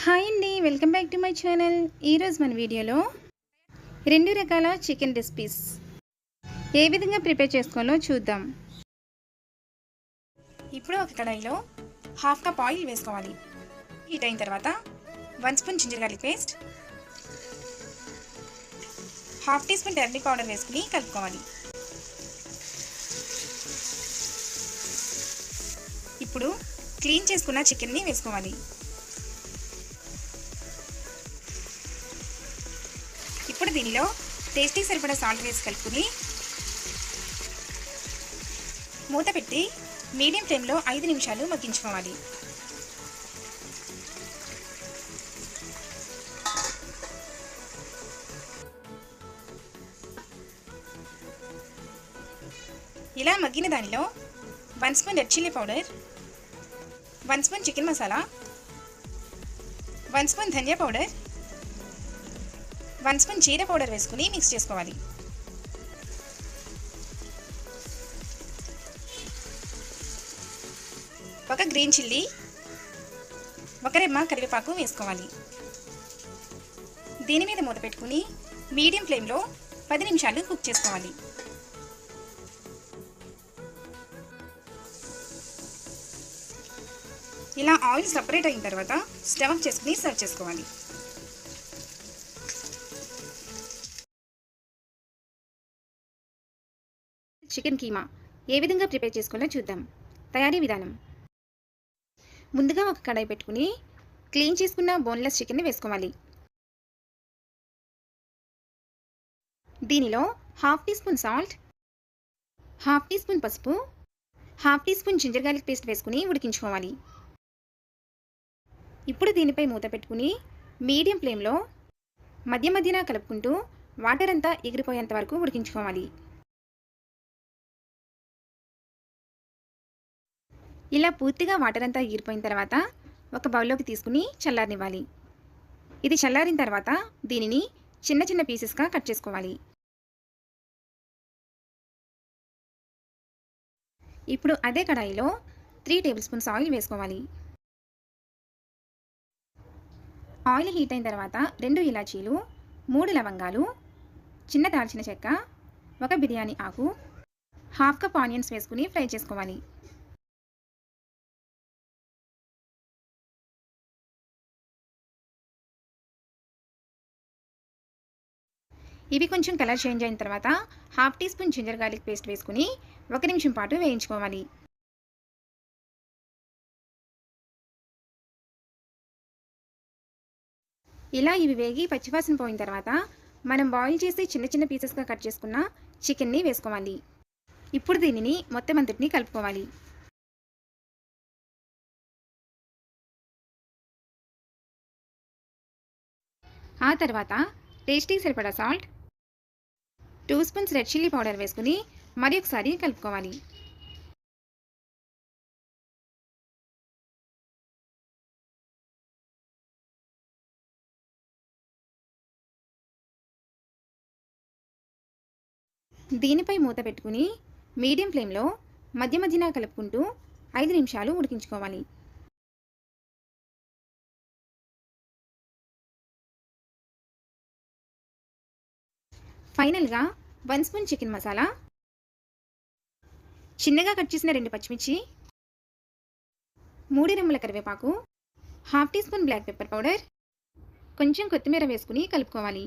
Hi అండి, welcome back to my channel. ఈరోజు మన వీడియోలో 2 రకాల చికెన్ రెసిపీస్ ఏ విధంగా ప్రిపేర్ చేసుకోవాలో చూద్దాం. ఇప్పుడు ఒక కడాయిలో హాఫ్ కప్ ఆయిల్ వేసుకోవాలి. హీట్ అయిన తర్వాత 1 spoon ginger garlic paste, half teaspoon turmeric powder వేసుకుని కలుపుకోవాలి. ఇప్పుడు క్లీన్ చేసుకున్న చికెన్ని వేసుకోవాలి. ఇప్పుడు దీనిలో టేస్టీ సరిపడా సాల్ట్ వేసి కలుపుకుని మూత పెట్టి మీడియం ఫ్లేమ్లో 5 నిమిషాలు మగ్గించుకోవాలి. ఇలా మగ్గిన దానిలో 1 spoon red chilli powder, 1 spoon chicken masala, 1 spoon ధనియా పౌడర్, 1 స్పూన్ జీరా పౌడర్ వేసుకుని మిక్స్ చేసుకోవాలి. ఒక గ్రీన్ చిల్లీ, ఒక రెమ్మ కరివేపాకు వేసుకోవాలి. దీని మీద మూత పెట్టుకుని మీడియం ఫ్లేమ్లో 10 నిమిషాలు కుక్ చేసుకోవాలి. ఇలా ఆయిల్ సపరేట్ అయిన తర్వాత స్టవ్ ఆఫ్ చేసుకుని సర్వ్ చేసుకోవాలి. చికెన్ కీమా ఏ విధంగా ప్రిపేర్ చేసుకోవాలో చూద్దాం. తయారీ విధానం: ముందుగా ఒక కడాయి పెట్టుకుని క్లీన్ చేసుకున్న బోన్లెస్ చికెన్ని వేసుకోవాలి. దీనిలో half teaspoon salt, half teaspoon పసుపు, half teaspoon ginger garlic paste వేసుకుని ఉడికించుకోవాలి. ఇప్పుడు దీనిపై మూత పెట్టుకుని మీడియం ఫ్లేమ్లో మధ్య మధ్యన కలుపుకుంటూ వాటర్ అంతా ఎగిరిపోయేంత వరకు ఉడికించుకోవాలి. ఇలా పూర్తిగా వాటర్ అంతా ఎగిరిపోయిన తర్వాత ఒక బౌల్లోకి తీసుకుని చల్లారనివ్వాలి. ఇది చల్లారిన తర్వాత దీనిని చిన్న చిన్న పీసెస్గా కట్ చేసుకోవాలి. ఇప్పుడు అదే కడాయిలో 3 టేబుల్ స్పూన్స్ ఆయిల్ వేసుకోవాలి. ఆయిల్ హీట్ అయిన తర్వాత 2 ఇలాచీలు, 3 లవంగాలు, చిన్న దాల్చిన చెక్క, ఒక బిర్యానీ ఆకు, హాఫ్ కప్ ఆనియన్స్ వేసుకుని ఫ్రై చేసుకోవాలి. ఇవి కొంచెం కలర్ చేంజ్ అయిన తర్వాత half teaspoon ginger garlic paste వేసుకుని 1 నిమిషం పాటు వేయించుకోవాలి. ఇలా ఇవి వేగి పచ్చివాసన పోయిన తర్వాత మనం బాయిల్ చేసి చిన్న చిన్న పీసెస్గా కట్ చేసుకున్న చికెన్ని వేసుకోవాలి. ఇప్పుడు దీనిని మొత్తం అంతటిని కలుపుకోవాలి. ఆ తర్వాత టేస్టీ సరిపడా salt, 2 spoons red chilli powder వేసుకుని మరి ఒకసారి కలుపుకోవాలి. దీనిపై మూత పెట్టుకుని మీడియం ఫ్లేమ్లో మధ్య మధ్యన కలుపుకుంటూ 5 నిమిషాలు ఉడికించుకోవాలి. ఫైనల్గా 1 స్పూన్ చికెన్ మసాలా, చిన్నగా కట్ చేసిన 2 పచ్చిమిర్చి, 3 రెమ్మల కరివేపాకు, half teaspoon black pepper powder, కొంచెం కొత్తిమీర వేసుకుని కలుపుకోవాలి.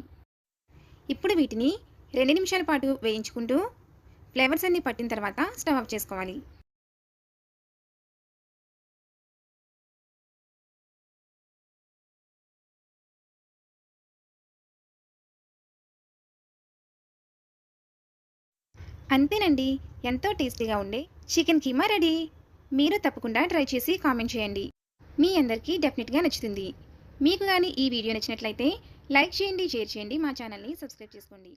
ఇప్పుడు వీటిని 2 నిమిషాల పాటు వేయించుకుంటూ ఫ్లేవర్స్ అన్నీ పట్టిన తర్వాత స్టవ్ ఆఫ్ చేసుకోవాలి. అంతేనండి, ఎంతో టేస్టీగా ఉండే చికెన్ కీమా రెడీ. మీరు తప్పకుండా ట్రై చేసి కామెంట్ చేయండి. మీ అందరికీ డెఫినెట్గా నచ్చుతుంది. మీకు కానీ ఈ వీడియో నచ్చినట్లయితే లైక్ చేయండి, షేర్ చేయండి, మా ఛానల్ని సబ్స్క్రైబ్ చేసుకోండి.